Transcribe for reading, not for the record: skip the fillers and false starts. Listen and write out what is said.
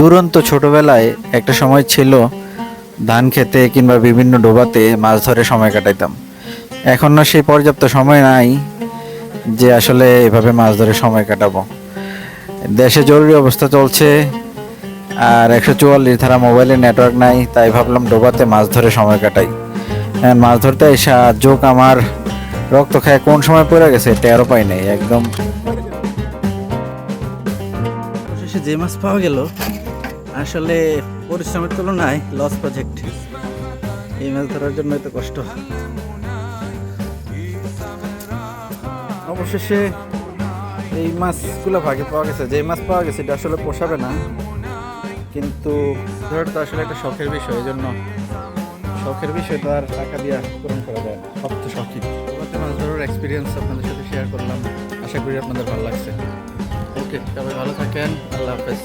দুরন্ত ছোটবেলায় একটা সময় ছিল ধান খেতে কিংবা বিভিন্ন ডোবাতে মাছ ধরে সময় কাটাইতাম। এখন না সেই পর্যাপ্ত সময় নাই যে আসলে এভাবে মাছ ধরে সময় কাটাবো। দেশে জরুরি অবস্থা চলছে আর 144 ধারা মোবাইলে নেটওয়ার্ক নাই, তাই ভাবলাম ডোবাতে মাছ ধরে সময় কাটাই। মাছ ধরতে এসে চোখ আমার রক্ত খায় কোন সময় পড়ে গেছে টেরও পাই নাই একদম। অবশেষে যে মাছ পাওয়া গেল, আসলে পরিশ্রমের তুলনায় লস প্রজেক্ট। এই মাছ ধরার জন্য এত কষ্ট। অবশেষে এই মাছগুলো ভাগে পাওয়া গেছে। যে মাছ পাওয়া গেছে এটা আসলে পোষাবে না, কিন্তু ধর তো আসলে একটা শখের বিষয়। এই জন্য শখের বিষয় তো আর টাকা দিয়ে পূরণ করা যায় না, সব তো শখই। মাছ ধরার এক্সপিরিয়েন্স আপনাদের সাথে শেয়ার করলাম, আশা করি আপনাদের ভালো লাগছে। ওকে, সবাই ভালো থাকেন, আল্লাহ হাফেজ।